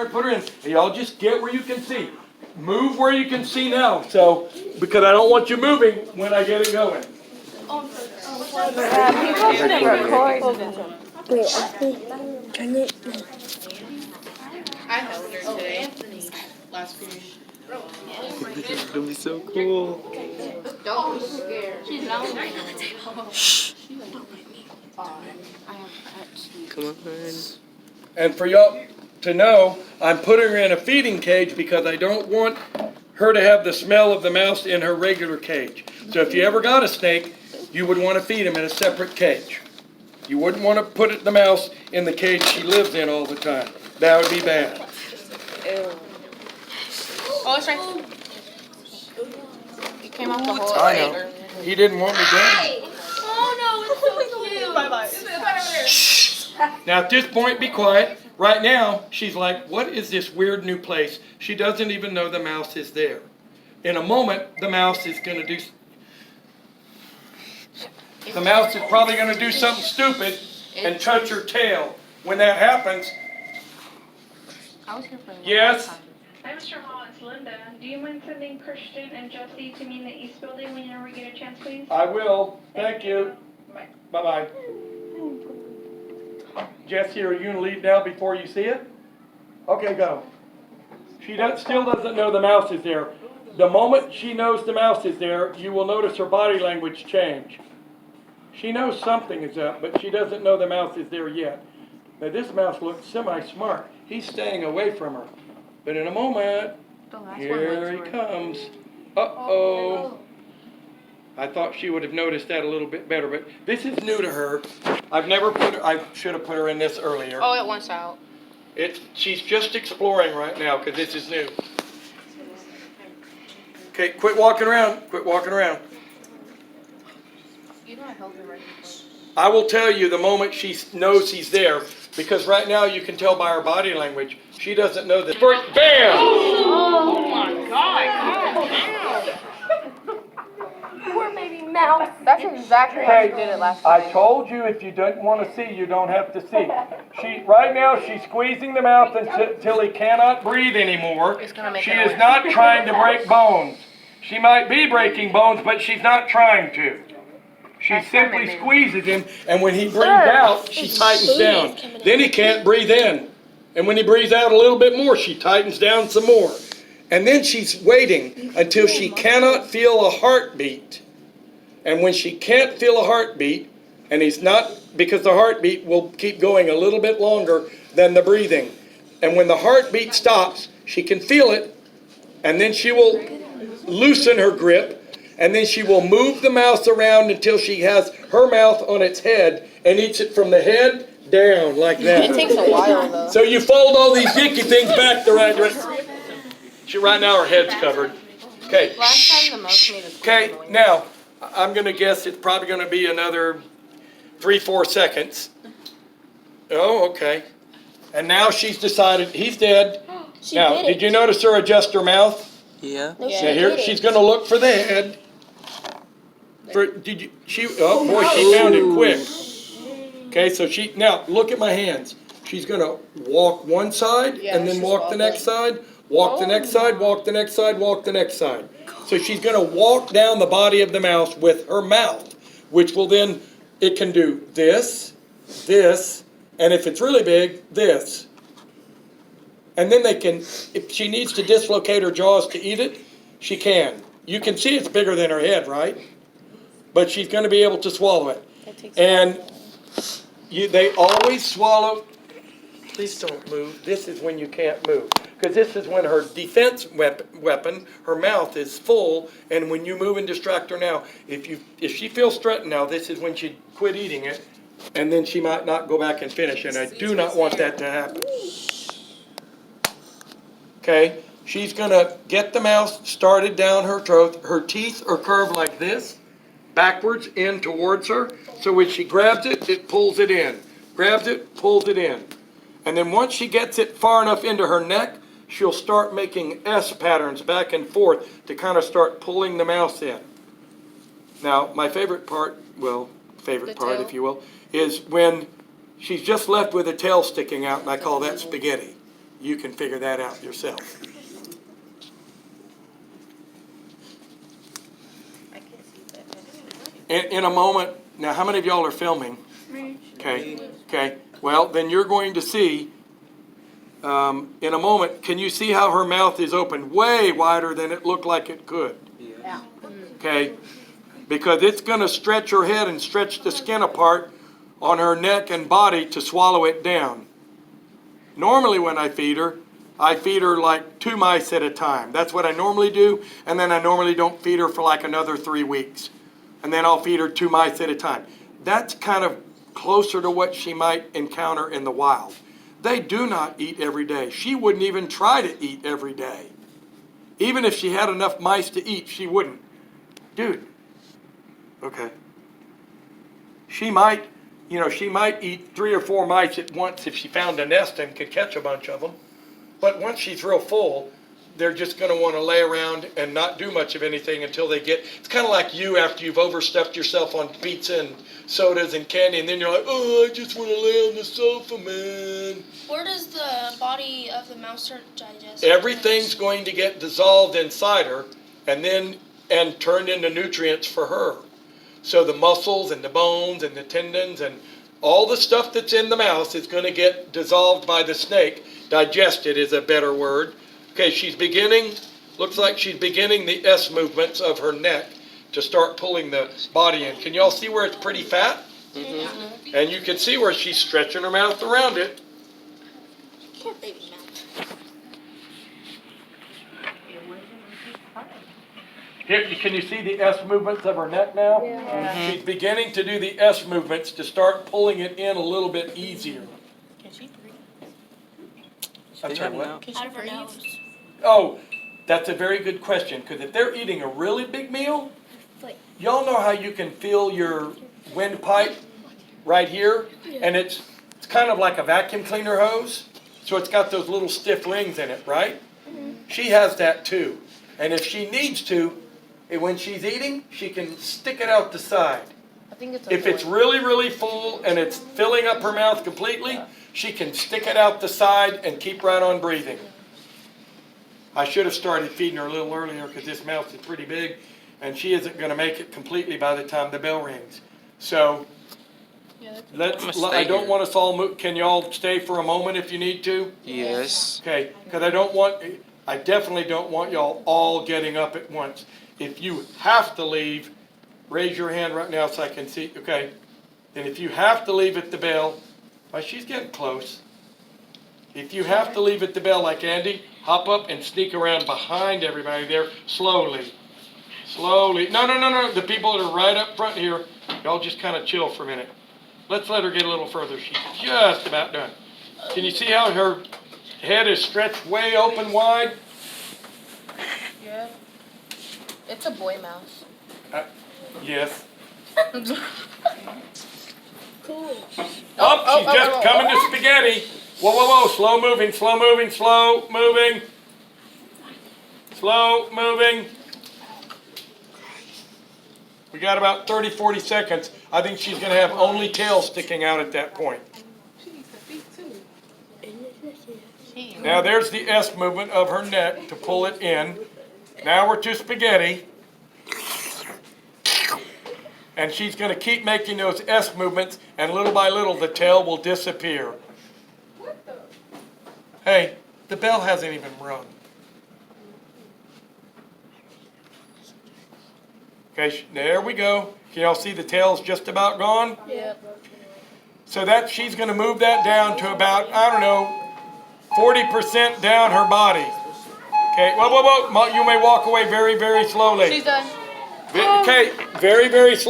where I put her in. And y'all just get where you can see. Move where you can see now. So, because I don't want you moving when I get it going. I held her today. Last period. This is gonna be so cool. Don't be scared. She's lonely. Come on. And for y'all to know, I'm putting her in a feeding cage because I don't want her to have the smell of the mouse in her regular cage. So if you ever got a snake, you would want to feed him in a separate cage. You wouldn't want to put the mouse in the cage she lives in all the time. That would be bad. Oh, it's right. It came out the whole I know. He didn't want me dead. Oh no, it's so cute. Bye-bye. It's right over there. Now at this point, be quiet. Right now, she's like, what is this weird new place? She doesn't even know the mouse is there. In a moment, the mouse is going to do... The mouse is probably going to do something stupid and touch her tail. When that happens... I was here for Yes? Hi, Mr. Hall, it's Linda. Do you mind sending Christian and Jesse to me in the East Building whenever we get a chance, please? I will. Thank you. Bye. Bye-bye. Jesse, are you going to leave now before you see it? Okay, go. She still doesn't know the mouse is there. The moment she knows the mouse is there, you will notice her body language change. She knows something is up, but she doesn't know the mouse is there yet. Now this mouse looks semi-smart. He's staying away from her. But in a moment, here he comes. Uh-oh. I thought she would have noticed that a little bit better, but this is new to her. I've never put her, I should have put her in this earlier. Oh, it wants out. She's just exploring right now because this is new. Okay, quit walking around. Quit walking around. You know I held her right before. I will tell you the moment she knows he's there, because right now you can tell by her body language. She doesn't know that. Bam! Oh my God! Calm down. Poor baby mouse. That's exactly how you did it last time. I told you if you don't want to see, you don't have to see. Right now she's squeezing the mouth until he cannot breathe anymore. It's gonna make She it is not trying to break bones. She might be breaking bones, but she's not trying to. She simply squeezes him, and when he breathes out, she tightens down. Then he can't breathe in. And when he breathes out a little bit more, she tightens down some more. And then she's waiting until she cannot feel a heartbeat. And when she can't feel a heartbeat, and he's not, because the heartbeat will keep going a little bit longer than the breathing. And when the heartbeat stops, she can feel it, and then she will loosen her grip, and then she will move the mouse around until she has her mouth on its head and eats it from the head down like that. It takes a while though. So you fold all these icky things back the right direction. Right now her head's covered. Okay. Last time the mouse made a Okay, now I'm going to guess it's probably going to be another 3-4 seconds. Oh, okay. And now she's decided he's dead. Now, did you notice her adjust her mouth? Yeah. Now here she's going to look for the head. Oh boy, she found it quick. Okay, so now look at my hands. She's going to walk one side and then walk the next side, walk the next side, walk the next side, walk the next side. So she's going to walk down the body of the mouse with her mouth, which will then, it can do this, this, and if it's really big, this. And then if she needs to dislocate her jaws to eat it, she can. You can see it's bigger than her head, right? But she's going to be able to swallow it. And they always swallow. Please don't move. This is when you can't move. Because this is when her defense weapon, her mouth, is full. And when you move and distract her now, if she feels threatened now, this is when she'd quit eating it. And then she might not go back and finish. And I do not want that to happen. Okay, she's going to get the mouse started down her throat. Her teeth are curved like this, backwards in towards her. So when she grabs it, it pulls it in. Grabs it, pulls it in. And then once she gets it far enough into her neck, she'll start making S patterns back and forth to kind of start pulling the mouse in. Now, my favorite part, if you will, is when she's just left with a tail sticking out, and I call that spaghetti. you can figure that out yourself. In a moment, now how many of y'all are filming? Me. Okay, well, then you're going to see, in a moment, can you see how her mouth is open way wider than it looked like it could? Yeah. Okay? Because it's gonna stretch her head and stretch the skin apart on her neck and body to swallow it down. Normally when I feed her like 2 mice at a time. That's what I normally do, and then I normally don't feed her for like another 3 weeks. And then I'll feed her 2 mice at a time. That's kind of closer to what she might encounter in the wild. They do not eat every day. She wouldn't even try to eat every day. Even if she had enough mice to eat, she wouldn't. Dude, okay. She might eat 3 or 4 mice at once if she found a nest and could catch a bunch of them. But once she's real full, they're just going to want to lay around and not do much of anything until they get, it's kind of like you after you've overstuffed yourself on pizza and sodas and candy, and then you're like, oh, I just want to lay on the sofa, man. Where does the body of the mouse start digest? Everything's going to get dissolved inside her and turned into nutrients for her. So the muscles and the bones and the tendons and all the stuff that's in the mouse is going to get dissolved by the snake. Digested is a better word. Okay, looks like she's beginning the S movements of her neck to start pulling the body in. Can y'all see where it's pretty fat? Mm-hmm. And you can see where she's stretching her mouth around it. Poor baby mouse. Here, can you see the S movements of her neck now? Yeah. She's beginning to do the S movements to start pulling it in a little bit easier. Can she breathe? I'm sorry, what? Can she breathe? Oh, that's a very good question, because if they're eating a really big meal, y'all know how you can feel your windpipe right here? And it's kind of like a vacuum cleaner hose, so it's got those little stiff rings in it, right? She has that too. And if she needs to, when she's eating, she can stick it out the side. I think it's If it's really, really full and it's filling up her mouth completely, she can stick it out the side and keep right on breathing. I should have started feeding her a little earlier because this mouse is pretty big and she isn't going to make it completely by the time the bell rings. So I don't want us all move. Can y'all stay for a moment if you need to? Yes. Okay, because I definitely don't want y'all all getting up at once. If you have to leave, raise your hand right now so I can see. Okay, and if you have to leave at the bell, well, she's getting close. If you have to leave at the bell like Andy, hop up and sneak around behind everybody there slowly. Slowly. No. The people that are right up front here, y'all just kind of chill for a minute. Let's let her get a little further. She's just about done. Can you see how her head is stretched way open wide? Yeah. It's a boy mouse. Yes. Cool. She's just coming to spaghetti. Whoa. Slow moving. We got about 30, 40 seconds. I think she's going to have only tail sticking out at that point. Now there's the S movement of her neck to pull it in. Now we're to spaghetti. And she's going to keep making those S movements, and little by little the tail will disappear. Hey, the bell hasn't even rung. Okay, there we go. Can y'all see the tail's just about gone? Yeah. So she's going to move that down to about, 40% down her body. Okay, whoa. You may walk away very, very slowly. She's done. Okay, very, very slowly.